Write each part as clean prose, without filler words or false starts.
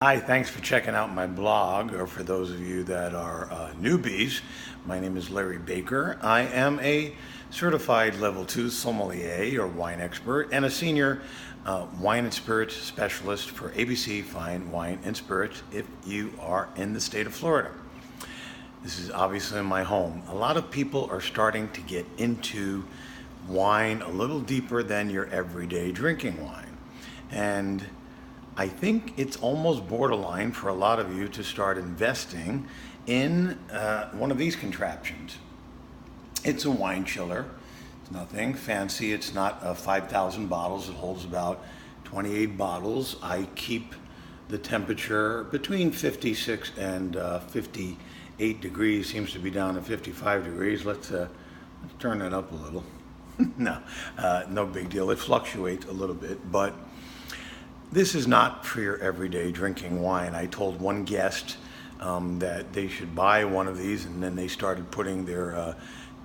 Hi, thanks for checking out my blog, or for those of you that are newbies, my name is Larry Baker. I am a certified level 2 sommelier or wine expert and a senior wine and spirits specialist for ABC Fine Wine and Spirits if you are in the state of Florida. This is obviously my home. A lot of people are starting to get into wine a little deeper than your everyday drinking wine. And I think it's almost borderline for a lot of you to start investing in one of these contraptions. It's a wine chiller. It's nothing fancy. It's not 5,000 bottles. It holds about 28 bottles. I keep the temperature between 56 and 58 degrees. Seems to be down to 55 degrees. Let's turn that up a little. No big deal. It fluctuates a little bit, but this is not for your everyday drinking wine. I told one guest that they should buy one of these, and then they started putting their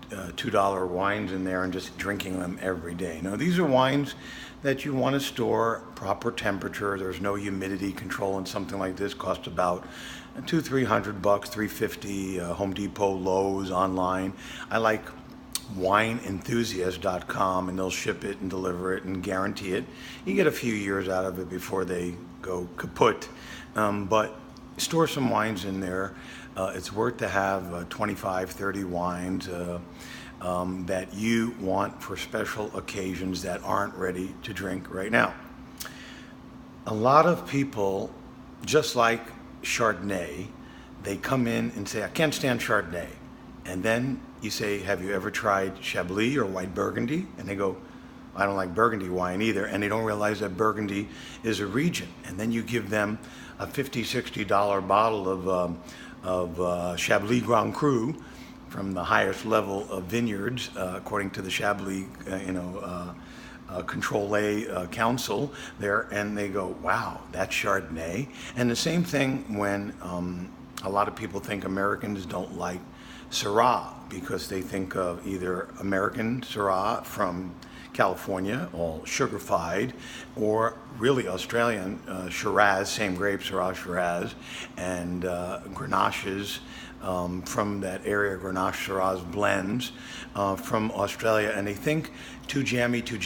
$2 wines in there and just drinking them every day. Now, these are wines that you want to store proper temperature. There's no humidity control, and something like this costs about $200-300, $350, Home Depot, Lowe's, online. I like wineenthusiast.com, and they'll ship it and deliver it and guarantee it. You get a few years out of it before they go kaput, but store some wines in there. It's worth to have 25-30 wines that you want for special occasions that aren't ready to drink right now. A lot of people, just like Chardonnay, they come in and say, I can't stand Chardonnay. And then you say, have you ever tried Chablis or white Burgundy? And they go, I don't like Burgundy wine either. And they don't realize that Burgundy is a region. And then you give them a $50-60 bottle of Chablis Grand Cru from the highest level of vineyards, according to the Chablis, Control A Council there. And they go, wow, that's Chardonnay. And the same thing when a lot of people think Americans don't like Syrah, because they think of either American Syrah from California, all sugar-fied, or really Australian Shiraz, same grape, Syrah Shiraz, and Grenaches from that area, Grenache Shiraz blends from Australia, and they think too jammy, too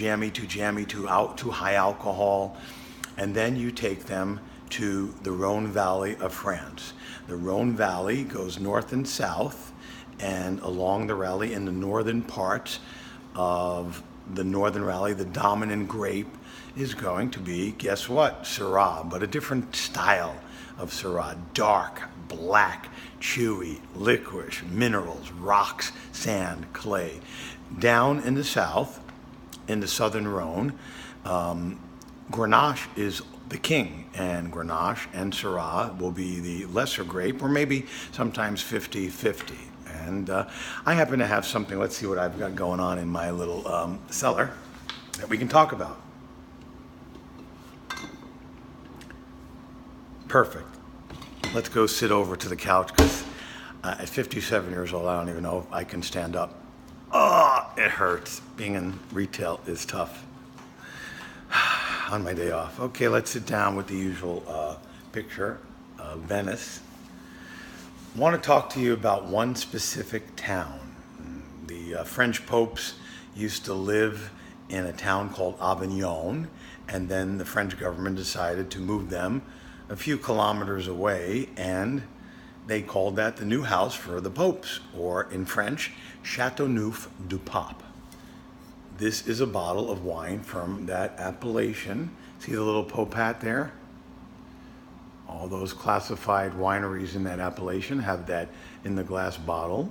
high alcohol, and then you take them to the Rhone Valley of France. The Rhone Valley goes north and south, and along the valley in the northern parts of the northern valley, the dominant grape is going to be, guess what? Syrah, but a different style of Syrah. Dark, black, chewy, licorice, minerals, rocks, sand, clay. Down in the south, in the southern Rhone, Grenache is the king, and Grenache and Syrah will be the lesser grape, or maybe sometimes 50-50. And I happen to have something. Let's see what I've got going on in my little cellar that we can talk about. Perfect. Let's go sit over to the couch, because at 57 years old, I don't even know if I can stand up. Oh, it hurts. Being in retail is tough on my day off. Okay, let's sit down with the usual picture of Venice. I want to talk to you about one specific town. The French popes used to live in a town called Avignon, and then the French government decided to move them a few kilometers away, and they called that the new house for the popes, or in French, Châteauneuf-du-Pape. This is a bottle of wine from that appellation. See the little pope hat there? All those classified wineries in that appellation have that in the glass bottle.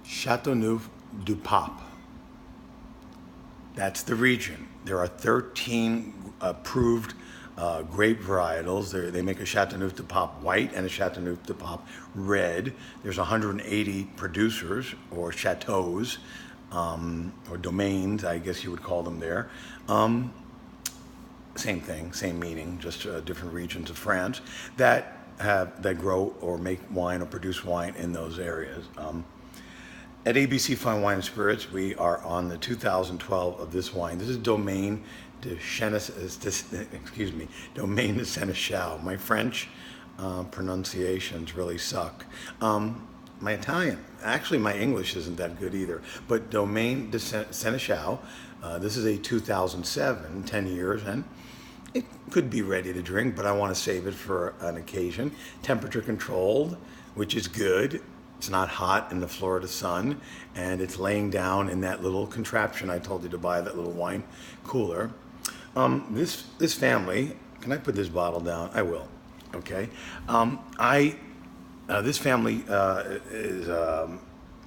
Châteauneuf-du-Pape. That's the region. There are 13 approved grape varietals. They make a Châteauneuf-du-Pape white and a Châteauneuf-du-Pape red. There's 180 producers, or chateaus, or domains, I guess you would call them there. Same thing, same meaning, just different regions of France that grow or make wine or produce wine in those areas. At ABC Fine Wine and Spirits, we are on the 2012 of this wine. This is Domaine excuse me, Domaine de Seneschal. My French pronunciations really suck. My Italian, actually, my English isn't that good either. But Domaine de Seneschal, this is a 2007, 10 years, and it could be ready to drink, but I want to save it for an occasion. Temperature controlled, which is good. It's not hot in the Florida sun, and it's laying down in that little contraption I told you to buy, that little wine cooler. This family, can I put this bottle down? I will. Okay. This family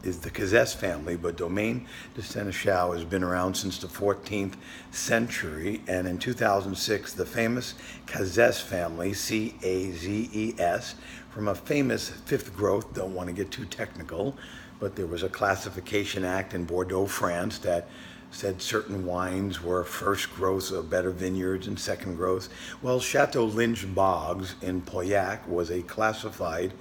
is the Cazès family, but Domaine de Seneschal has been around since the 14th century, and in 2006, the famous Cazès family, C-A-Z-E-S, from a famous fifth growth, don't want to get too technical, but there was a classification act in Bordeaux, France, that said certain wines were first growth of better vineyards and second growth. Well, Chateau Lynch Boggs in Pauillac was a classified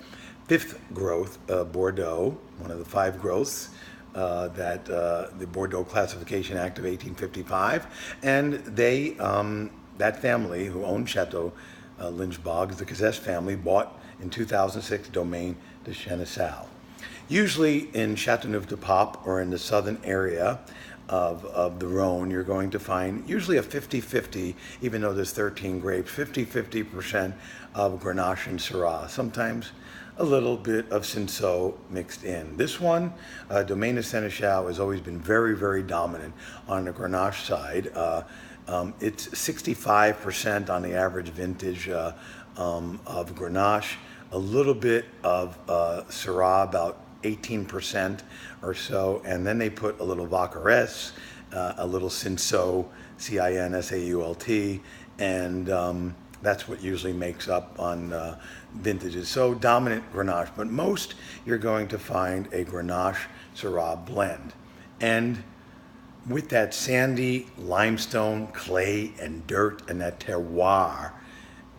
fifth growth Bordeaux, one of the five growths that the Bordeaux Classification Act of 1855, and they, that family who owned Chateau Lynch Boggs, the Cazès family, bought in 2006 Domaine de Seneschal. Usually in Châteauneuf-du-Pape or in the southern area of the Rhone, you're going to find usually a 50-50, even though there's 13 grapes, 50% of Grenache and Syrah. Sometimes a little bit of Cinsault mixed in. This one, Domaine de Seneschal, has always been very, very dominant on the Grenache side. It's 65% on the average vintage of Grenache, a little bit of Syrah, about 18% or so, and then they put a little Vacquerès, a little Cinsault, C-I-N-S-A-U-L-T, and that's what usually makes up on vintages. So dominant Grenache, but most you're going to find a Grenache Syrah blend. And with that sandy limestone, clay, and dirt, and that terroir,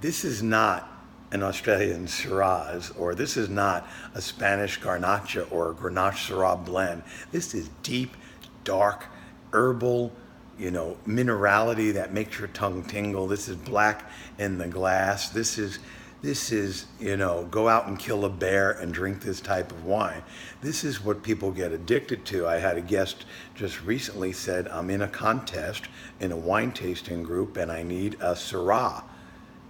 this is not an Australian Shiraz, or this is not a Spanish Garnacha or a Grenache Syrah blend. This is deep, dark, herbal, minerality that makes your tongue tingle. This is black in the glass. This is, go out and kill a bear and drink this type of wine. This is what people get addicted to. I had a guest just recently said, I'm in a contest in a wine tasting group and I need a Syrah.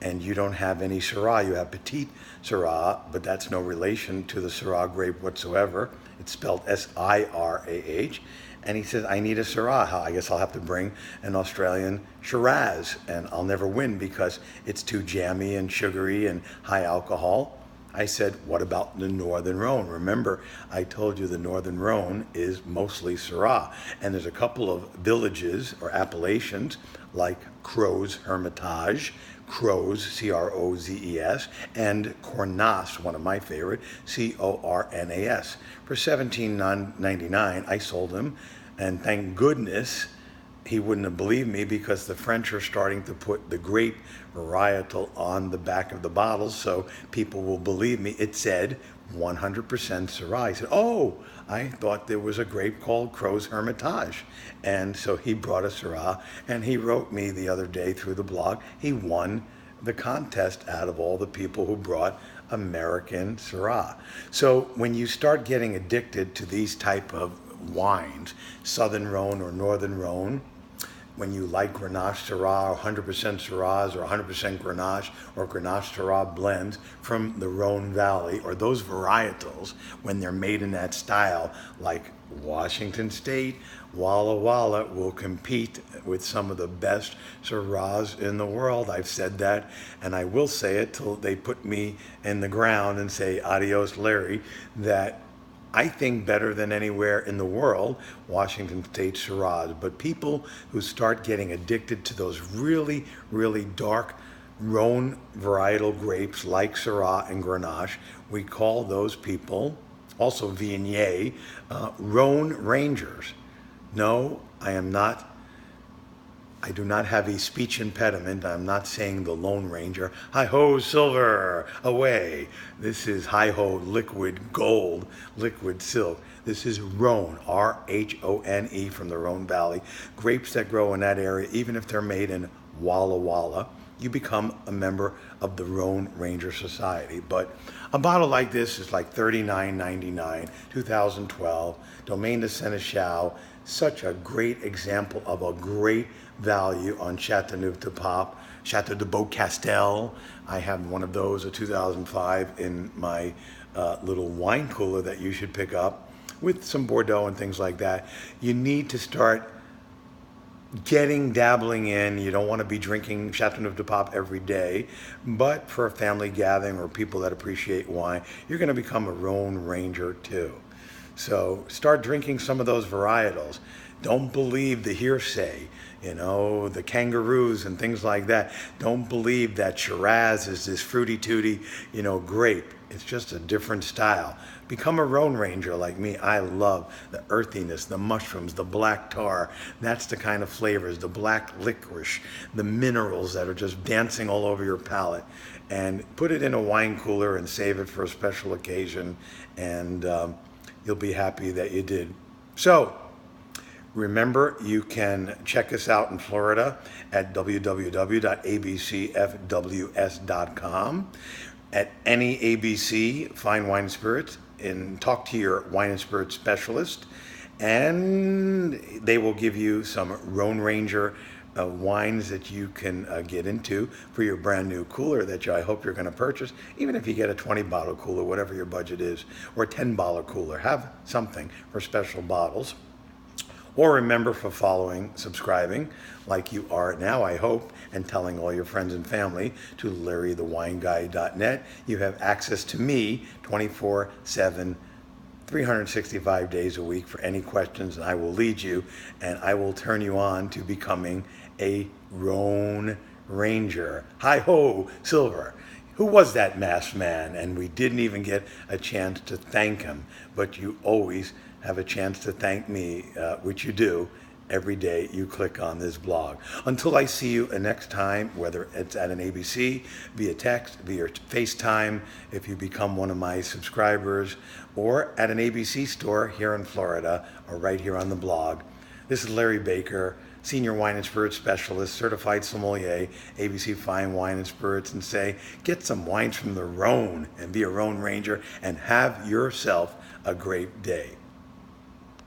And you don't have any Syrah. You have Petite Syrah, but that's no relation to the Syrah grape whatsoever. It's spelled S-I-R-A-H. And he says, I need a Syrah. I guess I'll have to bring an Australian Shiraz, and I'll never win because it's too jammy and sugary and high alcohol. I said, what about the Northern Rhone? Remember, I told you the Northern Rhone is mostly Syrah. And there's a couple of villages or appellations like Crozes Hermitage, Crozes, C-R-O-Z-E-S, and Cornas, one of my favorite, C-O-R-N-A-S. For $17.99, I sold him, and thank goodness he wouldn't have believed me because the French are starting to put the grape varietal on the back of the bottles so people will believe me. It said 100% Syrah. He said, oh, I thought there was a grape called Crozes Hermitage. And so he brought a Syrah, and he wrote me the other day through the blog, he won the contest out of all the people who brought American Syrah. So when you start getting addicted to these type of wines, Southern Rhone or Northern Rhone, when you like Grenache Syrah or 100% Syrahs or 100% Grenache or Grenache Syrah blends from the Rhone Valley, or those varietals, when they're made in that style, like Washington State, Walla Walla will compete with some of the best Syrahs in the world. I've said that, and I will say it till they put me in the ground and say, adios, Larry, that I think better than anywhere in the world, Washington State Syrahs. But people who start getting addicted to those really, really dark Rhone varietal grapes like Syrah and Grenache, we call those people, also Viognier, Rhone Rangers. No, I am not I do not have a speech impediment. I'm not saying the Lone Ranger. Hi ho, silver, away. This is hi ho, liquid gold, liquid silk. This is Rhone, R-H-O-N-E, from the Rhone Valley. Grapes that grow in that area, even if they're made in Walla Walla, you become a member of the Rhone Ranger Society. But a bottle like this is like $39.99, 2012, Domaine de Seneschal. Such a great example of a great value on Chateauneuf-du-Pape, Chateau de Beaucastel. I have one of those, a 2005, in my little wine cooler that you should pick up with some Bordeaux and things like that. You need to start dabbling in. You don't want to be drinking Chateauneuf-du-Pape every day, but for a family gathering or people that appreciate wine, you're going to become a Rhone Ranger too. So start drinking some of those varietals. Don't believe the hearsay, the kangaroos and things like that. Don't believe that Shiraz is this fruity tooty, grape. It's just a different style. Become a Rhone Ranger like me. I love the earthiness, the mushrooms, the black tar. That's the kind of flavors, the black licorice, the minerals that are just dancing all over your palate. And put it in a wine cooler and save it for a special occasion, and you'll be happy that you did. So, remember, you can check us out in Florida at www.abcfws.com, at any ABC Fine Wine and Spirits, and talk to your wine and spirit specialist, and they will give you some Rhone Ranger wines that you can get into for your brand new cooler that I hope you're going to purchase. Even if you get a 20 bottle cooler, whatever your budget is, or a 10 bottle cooler, have something for special bottles. Or remember, for following, subscribing, like you are now, I hope, and telling all your friends and family, to LarryTheWineGuy.net. You have access to me 24/7, 365 days a week for any questions, and I will lead you, and I will turn you on to becoming a Rhone Ranger. Hi-ho, silver. Who was that masked man? And we didn't even get a chance to thank him, but you always have a chance to thank me, which you do every day you click on this blog. Until I see you next time, whether it's at an ABC, via text, via FaceTime, if you become one of my subscribers, or at an ABC store here in Florida, or right here on the blog. This is Larry Baker, Senior Wine and Spirits Specialist, Certified Sommelier, ABC Fine Wine and Spirits, and say, get some wines from the Rhone and be a Rhone Ranger and have yourself a great day.